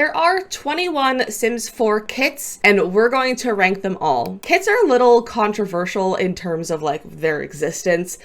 There are 21 Sims 4 kits, and we're going to rank them all. Kits are a little controversial in terms of like their existence.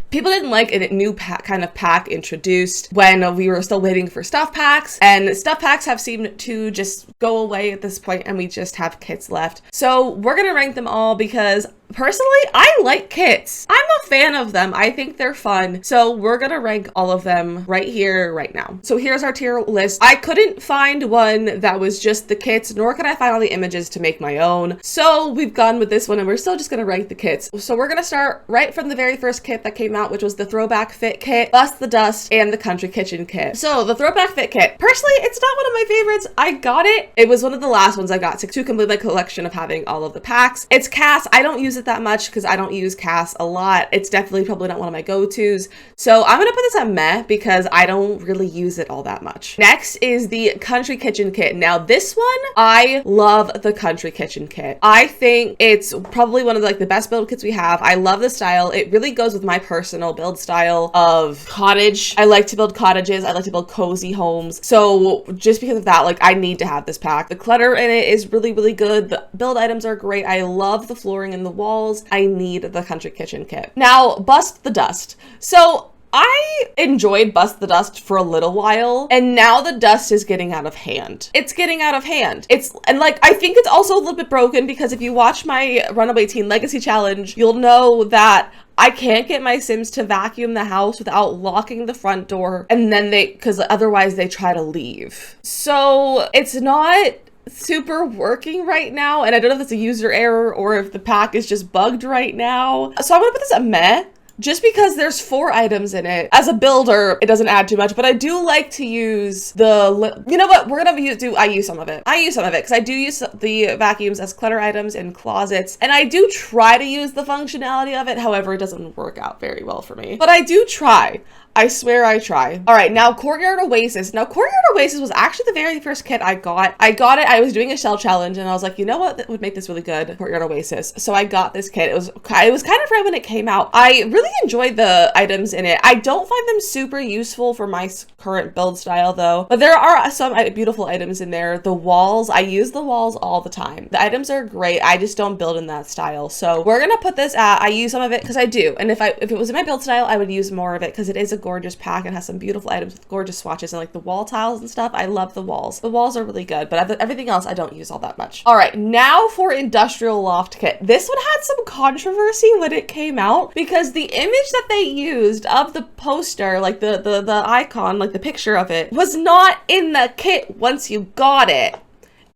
People didn't like a new kind of pack introduced when we were still waiting for stuff packs, and stuff packs have seemed to just go away at this point, and we just have kits left. So we're gonna rank them all because personally, I like kits. I'm a fan of them. I think they're fun. So we're gonna rank all of them right here, right now. So here's our tier list. I couldn't find one that was just the kits, nor could I find all the images to make my own. So we've gone with this one, and we're still just gonna rank the kits. So we're gonna start right from the very first kit that came out, which was the Throwback Fit Kit, Bust the Dust, and the Country Kitchen Kit. So the Throwback Fit Kit, personally, it's not one of my favorites. I got it. It was one of the last ones I got to complete my collection of having all of the packs. It's CAS. I don't use it that much because I don't use CAS a lot. It's definitely probably not one of my go-tos. So I'm gonna put this at meh because I don't really use it all that much. Next is the Country Kitchen Kit. Now this one, I love the Country Kitchen Kit. I think it's probably one of the best build kits we have. I love the style. It really goes with my personal build style of cottage. I like to build cottages. I like to build cozy homes. So just because of that, I need to have this pack. The clutter in it is really, really good. The build items are great. I love the flooring and the walls. I need the Country Kitchen Kit. Now, Bust the Dust. So I enjoyed Bust the Dust for a little while, and now the dust is getting out of hand. It's getting out of hand. I think it's also a little bit broken because if you watch my Runaway Teen Legacy Challenge, you'll know that I can't get my Sims to vacuum the house without locking the front door, and then because otherwise they try to leave. So it's not super working right now, and I don't know if it's a user error or if the pack is just bugged right now. So I'm gonna put this at meh, just because there's 4 items in it. As a builder, it doesn't add too much, but I do like to use you know what, we're gonna I use some of it. I use some of it because I do use the vacuums as clutter items in closets, and I do try to use the functionality of it. However, it doesn't work out very well for me, but I do try. I swear I try. All right, now Courtyard Oasis. Now Courtyard Oasis was actually the very first kit I got. I got it, I was doing a shell challenge, and I was like, you know what, that would make this really good, Courtyard Oasis. So I got this kit. It was kind of right when it came out. I really enjoyed the items in it. I don't find them super useful for my current build style though, but there are some beautiful items in there. The walls, I use the walls all the time. The items are great. I just don't build in that style. So we're gonna put this at, I use some of it because I do. And if it was in my build style, I would use more of it because it is a gorgeous pack and has some beautiful items with gorgeous swatches and the wall tiles and stuff. I love the walls. The walls are really good, but everything else I don't use all that much. All right, now for Industrial Loft Kit. This one had some controversy when it came out because the image that they used of the poster, the icon, the picture of it, was not in the kit once you got it.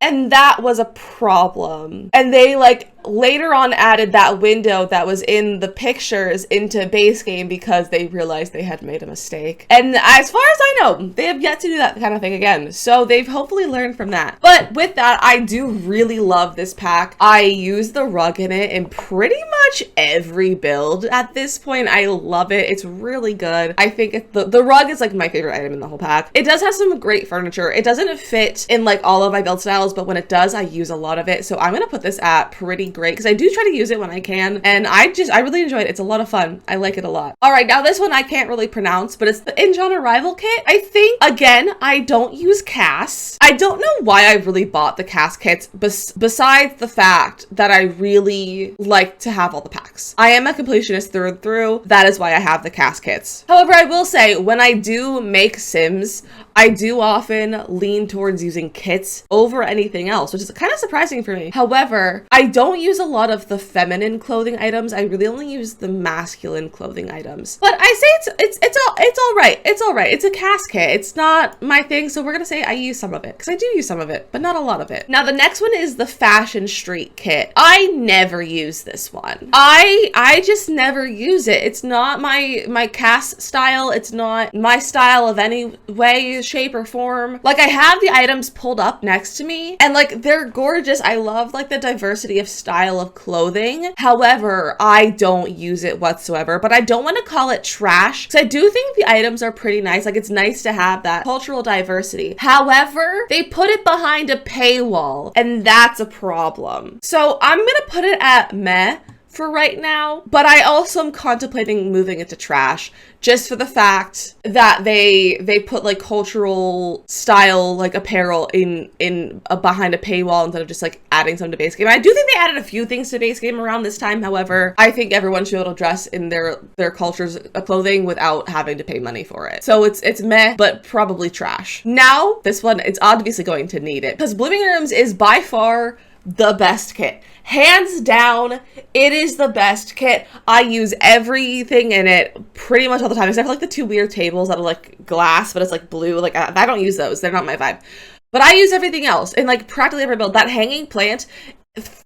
And that was a problem. And they later on added that window that was in the pictures into base game because they realized they had made a mistake. And as far as I know, they have yet to do that kind of thing again. So they've hopefully learned from that. But with that, I do really love this pack. I use the rug in it in pretty much every build at this point. I love it. It's really good. I think the rug is my favorite item in the whole pack. It does have some great furniture. It doesn't fit in all of my build styles, but when it does, I use a lot of it. So I'm gonna put this at pretty great because I do try to use it when I can, and I really enjoy it. It's a lot of fun. I like it a lot. All right, now this one I can't really pronounce, but it's the Inge on Arrival Kit. I think, again, I don't use CAS. I don't know why I really bought the CAS kits besides the fact that I really like to have all the packs. I am a completionist through and through. That is why I have the CAS kits. However, I will say when I do make Sims, I do often lean towards using kits over anything else, which is kind of surprising for me. However, I don't use a lot of the feminine clothing items. I really only use the masculine clothing items. But I say it's all right. It's all right. It's a CAS kit. It's not my thing, so we're gonna say I use some of it because I do use some of it, but not a lot of it. Now the next one is the Fashion Street Kit. I never use this one. I just never use it. It's not my CAS style. It's not my style of any way, shape, or form. I have the items pulled up next to me, and they're gorgeous. I love the diversity of style of clothing. However, I don't use it whatsoever, but I don't want to call it trash because I do think the items are pretty nice. It's nice to have that cultural diversity. However, they put it behind a paywall, and that's a problem. So I'm gonna put it at meh for right now, but I also am contemplating moving it to trash, just for the fact that they put like cultural style like apparel in behind a paywall instead of just like adding some to base game. I do think they added a few things to base game around this time. However, I think everyone should be able to dress in their culture's clothing without having to pay money for it. So it's meh, but probably trash. Now this one, it's obviously going to need it because Blooming Rooms is by far the best kit. Hands down, it is the best kit. I use everything in it pretty much all the time, except for like the two weird tables that are like glass, but it's like blue. Like I don't use those. They're not my vibe. But I use everything else in like practically every build. That hanging plant,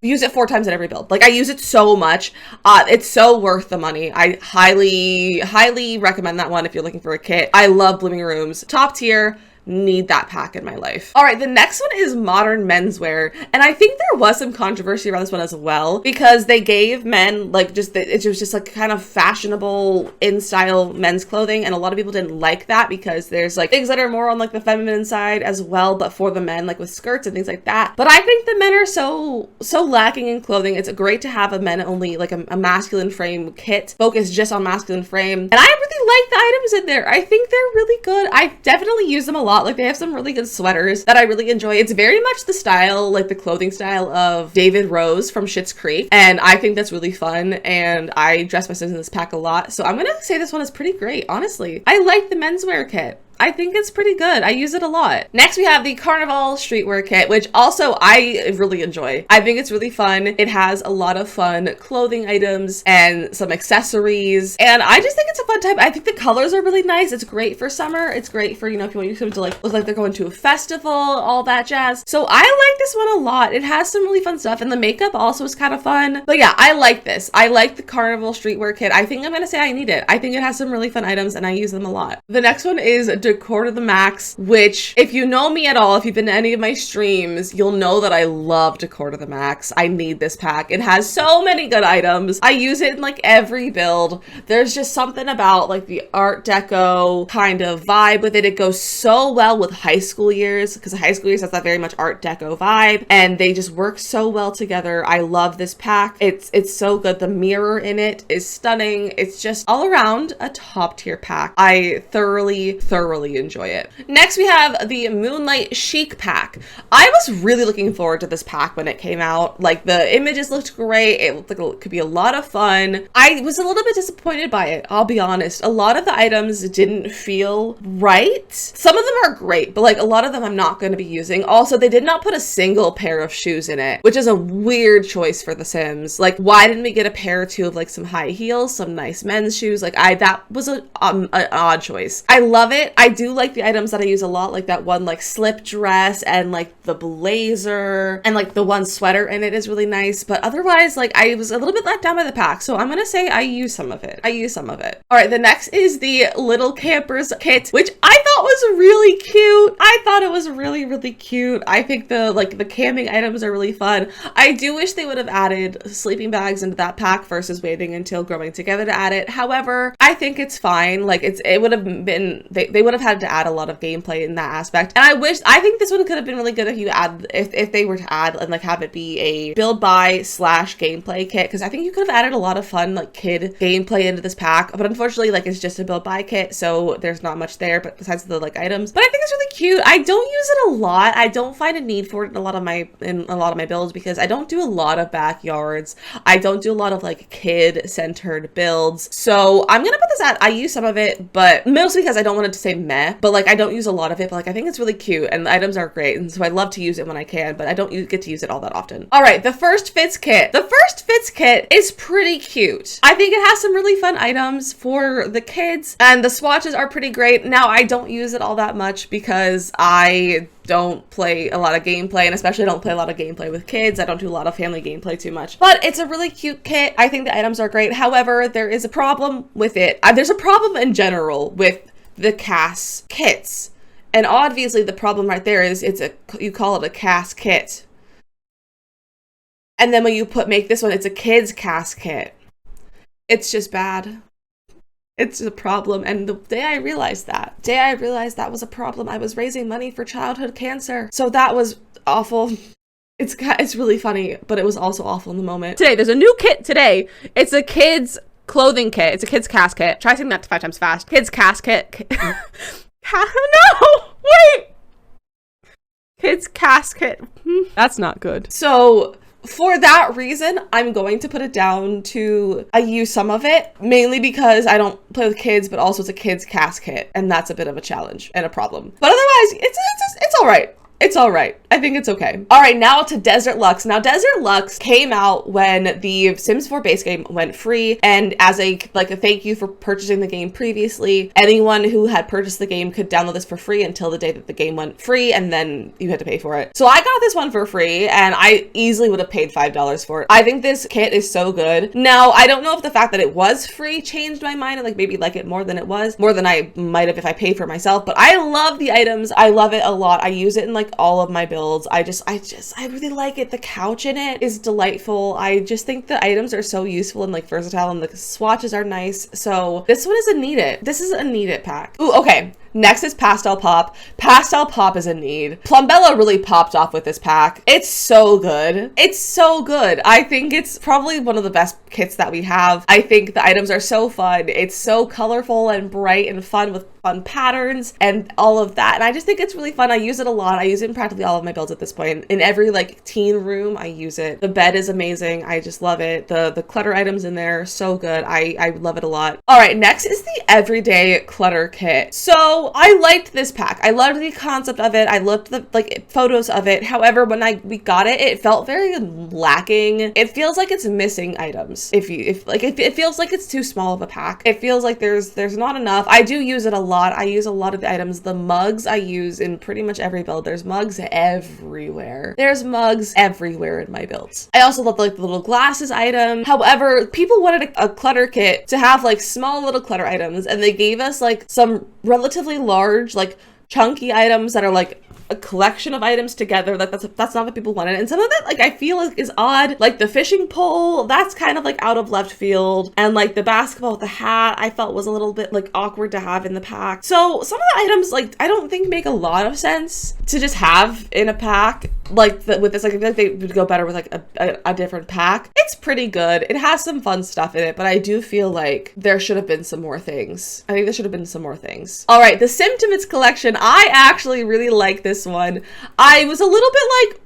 use it 4 times in every build. Like I use it so much. It's so worth the money. I highly recommend that one if you're looking for a kit. I love Blooming Rooms. Top tier. Need that pack in my life. All right, the next one is modern menswear, and I think there was some controversy around this one as well because they gave men like it was just like kind of fashionable in style men's clothing, and a lot of people didn't like that because there's like things that are more on like the feminine side as well, but for the men, like with skirts and things like that. But I think the men are so lacking in clothing. It's great to have a men only like a masculine frame kit focused just on masculine frame, and I really like the items in there. I think they're really good. I definitely use them a lot. Like they have some really good sweaters that I really enjoy. It's very much the style, like the clothing style of David Rose from Schitt's Creek. And I think that's really fun. And I dress my Sims in this pack a lot. So I'm going to say this one is pretty great. Honestly, I like the menswear kit. I think it's pretty good. I use it a lot. Next, we have the Carnival Streetwear Kit, which also I really enjoy. I think it's really fun. It has a lot of fun clothing items and some accessories. And I just think it's a fun time. I think the colors are really nice. It's great for summer. It's great for, you know, if you want them to like look like they're going to a festival, all that jazz. So I like this one a lot. It has some really fun stuff. And the makeup also is kind of fun. But yeah, I like this. I like the Carnival Streetwear Kit. I think I'm going to say I need it. I think it has some really fun items and I use them a lot. The next one is Decor to the Max, which if you know me at all, if you've been to any of my streams, you'll know that I love Decor to the Max. I need this pack. It has so many good items. I use it in like every build. There's just something about like the Art Deco kind of vibe with it. It goes so well with high school years because high school years has that very much Art Deco vibe and they just work so well together. I love this pack. It's so good. The mirror in it is stunning. It's just all around a top tier pack. I thoroughly enjoy it. Next, we have the Moonlight Chic pack. I was really looking forward to this pack when it came out. Like the images looked great. It looked like it could be a lot of fun. I was a little bit disappointed by it. I'll be honest. A lot of the items didn't feel right. Some of them are great, but like a lot of them I'm not going to be using. Also, they did not put a single pair of shoes in it, which is a weird choice for The Sims. Like, why didn't we get a pair or two of like some high heels, some nice men's shoes? Like that was an odd choice. I love it. I do like the items that I use a lot, like that one like slip dress and like the blazer and like the one sweater in it is really nice. But otherwise, like I was a little bit let down by the pack. So I'm gonna say I use some of it. All right, the next is the Little Campers kit, which I thought was really cute. I thought it was really cute. I think the camping items are really fun. I do wish they would have added sleeping bags into that pack versus waiting until growing together to add it. However, I think it's fine. Like it would have been, they would have had to add a lot of gameplay in that aspect. And I think this one could have been really good if they were to add and like have it be a build buy / gameplay kit, because I think you could have added a lot of fun like kid gameplay into this pack. But unfortunately, like it's just a build buy kit, so there's not much there but besides the like items. But I think it's really cute. I don't use it a lot. I don't find a need for it in a lot of my builds because I don't do a lot of backyards. I don't do a lot of like kid centered builds. So I'm gonna put this at, I use some of it, but mostly because I don't want it to say meh, but like I don't use a lot of it, but like I think it's really cute and the items are great, and so I love to use it when I can, but I don't get to use it all that often. All right, the First Fits kit. The First Fits kit is pretty cute. I think it has some really fun items for the kids and the swatches are pretty great. Now I don't use it all that much because I don't play a lot of gameplay, and especially don't play a lot of gameplay with kids. I don't do a lot of family gameplay too much, but it's a really cute kit. I think the items are great. However, there is a problem with it. There's a problem in general with the CAS kits, and obviously the problem right there is you call it a CAS kit, and then when you make this one, it's a kids CAS kit. It's just bad. It's a problem. And the day I realized that was a problem, I was raising money for childhood cancer. So that was awful. It's really funny, but it was also awful in the moment. Today, there's a new kit today. It's a kid's clothing kit. It's a kid's cast kit. Try saying that 5 times fast. Kid's cast kit. No! Wait! Kid's cast kit. That's not good. So for that reason, I'm going to put it down to I use some of it, mainly because I don't play with kids, but also it's a kid's cast kit, and that's a bit of a challenge and a problem. But otherwise, it's all right. It's all right. I think it's okay. All right, now to Desert Lux. Now, Desert Lux came out when the Sims 4 base game went free, and as a thank you for purchasing the game previously, anyone who had purchased the game could download this for free until the day that the game went free, and then you had to pay for it. So I got this one for free, and I easily would have paid $5 for it. I think this kit is so good. Now, I don't know if the fact that it was free changed my mind, and like maybe like it more than it was, more than I might have if I paid for it myself, but I love the items. I love it a lot. I use it in like all of my builds. I really like it. The couch in it is delightful. I just think the items are so useful and like versatile, and the swatches are nice. So this one is a need it. This is a need it pack. Ooh, okay. Next is Pastel Pop. Pastel Pop is a need. Plumbella really popped off with this pack. It's so good. It's so good. I think it's probably one of the best kits that we have. I think the items are so fun. It's so colorful and bright and fun with fun patterns and all of that. And I just think it's really fun. I use it a lot. I use it in practically all of my builds at this point. In every like teen room, I use it. The bed is amazing. I just love it. The clutter items in there, so good. I love it a lot. All right, next is the Everyday Clutter Kit. So I liked this pack. I loved the concept of it. I loved the like photos of it. However, when we got it, it felt very lacking. It feels like it's missing items. It feels like it's too small of a pack. It feels like there's not enough. I do use it a lot. I use a lot of the items. The mugs I use in pretty much every build. There's mugs everywhere. There's mugs everywhere in my builds. I also love like the little glasses item. However, people wanted a clutter kit to have like small little clutter items, and they gave us like some relatively large, like chunky items that are like a collection of items together. That's not what people wanted. And some of it, like, I feel like is odd. Like the fishing pole, that's kind of like out of left field. And like the basketball with the hat, I felt was a little bit like awkward to have in the pack. So some of the items, like, I don't think make a lot of sense to just have in a pack. Like with this, like, I feel like they would go better with like a different pack. It's pretty good. It has some fun stuff in it, but I do feel like there should have been some more things. I think there should have been some more things. All right, the Symptomates collection. I actually really like this one. I was a little bit like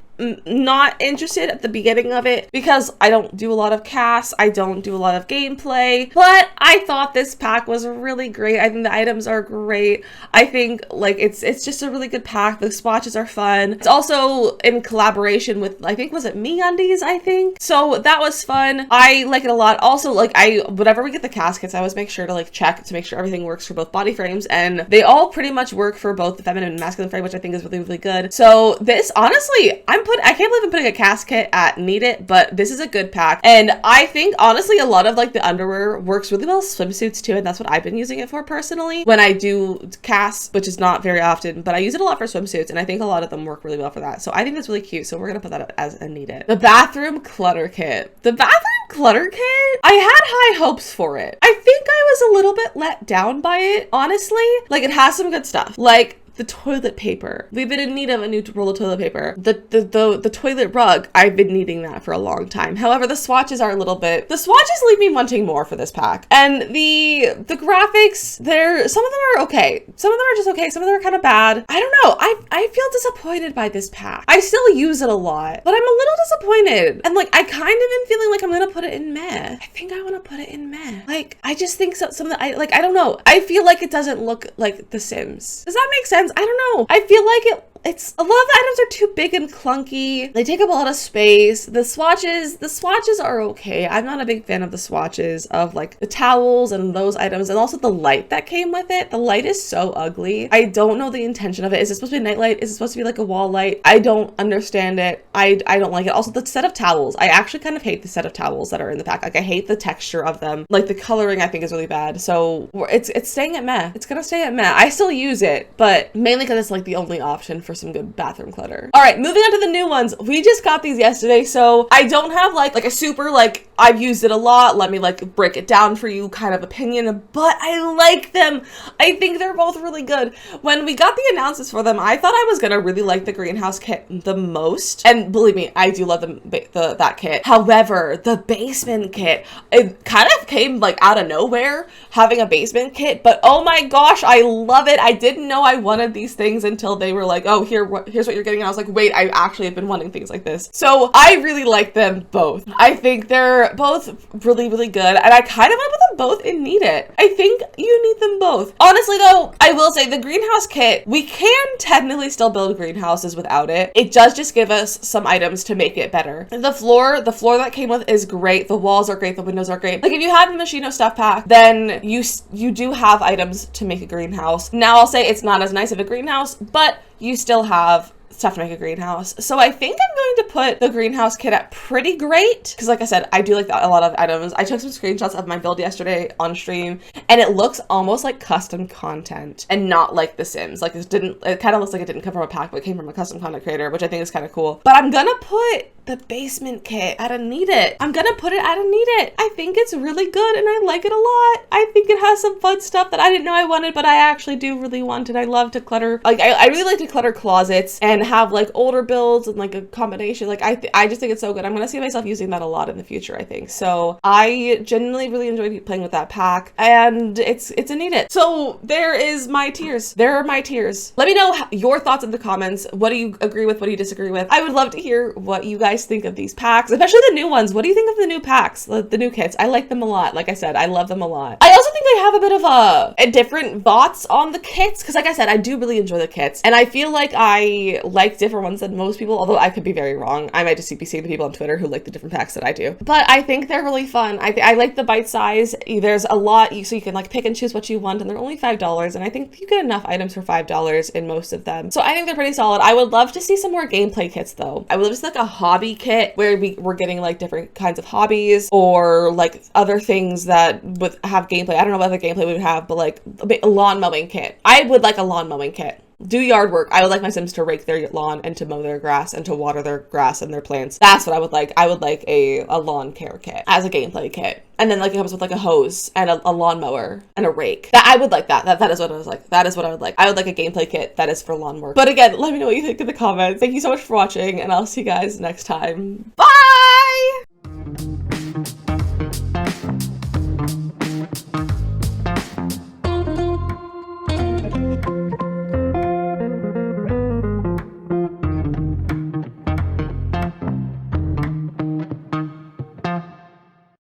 not interested at the beginning of it because I don't do a lot of casts, I don't do a lot of gameplay, but I thought this pack was really great. I think the items are great. I think like it's just a really good pack. The swatches are fun. It's also in collaboration with, I think, was it MeUndies, I think? So that was fun. I like it a lot. Also, like, whenever we get the cast kits, I always make sure to like check to make sure everything works for both body frames, and they all pretty much work for both the feminine and masculine frame, which I think is really, really good. So this, honestly, I can't believe I'm putting a cast kit at Need It, but this is a good pack. And I think, honestly, a lot of like the underwear works really well with swimsuits too, and that's what I've been using it for personally when I do casts, which is not very often, but I use it a lot for swimsuits, and I think a lot of them work really well for that. So I think that's really cute, so we're gonna put that as a Need It. The Bathroom Clutter Kit. The Bathroom Clutter Kit? I had high hopes for it. I think I was a little bit let down by it, honestly. Like, it has some good stuff. Like, the toilet paper. We've been in need of a new roll of toilet paper. The toilet rug, I've been needing that for a long time. However, the swatches are a little bit, the swatches leave me wanting more for this pack. And the graphics, some of them are okay. Some of them are just okay. Some of them are kind of bad. I don't know. I feel disappointed by this pack. I still use it a lot, but I'm a little disappointed. And like, I kind of am feeling like I'm gonna put it in meh. I think I want to put it in meh. Like, I just think some of the, I don't know. I feel like it doesn't look like The Sims. Does that make sense? I don't know. I feel like it's a lot of the items are too big and clunky. They take up a lot of space. The swatches are okay. I'm not a big fan of the swatches of like the towels and those items, and also the light that came with it. The light is so ugly. I don't know the intention of it. Is it supposed to be a nightlight? Is it supposed to be like a wall light? I don't understand it. I don't like it. Also, the set of towels. I actually kind of hate the set of towels that are in the pack. Like, I hate the texture of them. Like, the coloring I think is really bad. So it's staying at meh. It's gonna stay at meh. I still use it, but mainly because it's like the only option for for some good bathroom clutter. All right, moving on to the new ones. We just got these yesterday, so I don't have like a super like I've used it a lot, let me like break it down for you kind of opinion, but I like them. I think they're both really good. When we got the announcements for them, I thought I was gonna really like the greenhouse kit the most, and believe me, I do love that kit. However, the basement kit, it kind of came like out of nowhere having a basement kit, but oh my gosh, I love it. I didn't know I wanted these things until they were like, oh, here's what you're getting, and I was like, wait, I actually have been wanting things like this. So I really like them both. I think they're both really, really good, and I kind of want to put them both in Need It. I think you need them both. Honestly though, I will say the greenhouse kit, we can technically still build greenhouses without it. It does just give us some items to make it better. The floor that came with is great. The walls are great. The windows are great. Like if you have the Machino stuff pack, then you do have items to make a greenhouse. Now I'll say it's not as nice of a greenhouse, but you still have stuff to make a greenhouse. So I think I'm going to put the greenhouse kit at pretty great, because like I said, I do like a lot of items. I took some screenshots of my build yesterday on stream, and it looks almost like custom content and not like The Sims. Like it kind of looks like it didn't come from a pack, but it came from a custom content creator, which I think is kind of cool. But I'm gonna put the basement kit at a Need It. I'm gonna put it at a Need It. I think it's really good and I like it a lot. I think it has some fun stuff that I didn't know I wanted, but I actually do really want it. I love to clutter. Like I really like to clutter closets and have like older builds and like a combination. Like I just think it's so good. I'm gonna see myself using that a lot in the future, I think. So I genuinely really enjoyed playing with that pack, and it's a Need It. So there is my tiers. There are my tiers. Let me know your thoughts in the comments. What do you agree with? What do you disagree with? I would love to hear what you guys think of these packs, especially the new ones. What do you think of the new packs, the new kits? I like them a lot. Like I said, I love them a lot. I also think they have a bit of a different thoughts on the kits, because like I said, I do really enjoy the kits, and I feel like I like different ones than most people, although I could be very wrong. I might just be seeing the people on Twitter who like the different packs that I do, but I think they're really fun. I like the bite size. There's a lot, so you can like pick and choose what you want, and they're only $5, and I think you get enough items for $5 in most of them. So I think they're pretty solid. I would love to see some more gameplay kits though. I would love to see like a hobby kit where we're getting like different kinds of hobbies or like other things that would have gameplay. I don't know what other gameplay we would have, but like a lawn mowing kit. I would like a lawn mowing kit. Do yard work. I would like my Sims to rake their lawn and to mow their grass and to water their grass and their plants. That's what I would like. I would like a lawn care kit as a gameplay kit. And then like it comes with like a hose and a lawnmower and a rake. That I would like that. That is what I was like. That is what I would like. I would like a gameplay kit that is for lawn work. But again, let me know what you think in the comments. Thank you so much for watching, and I'll see you guys next time. Bye!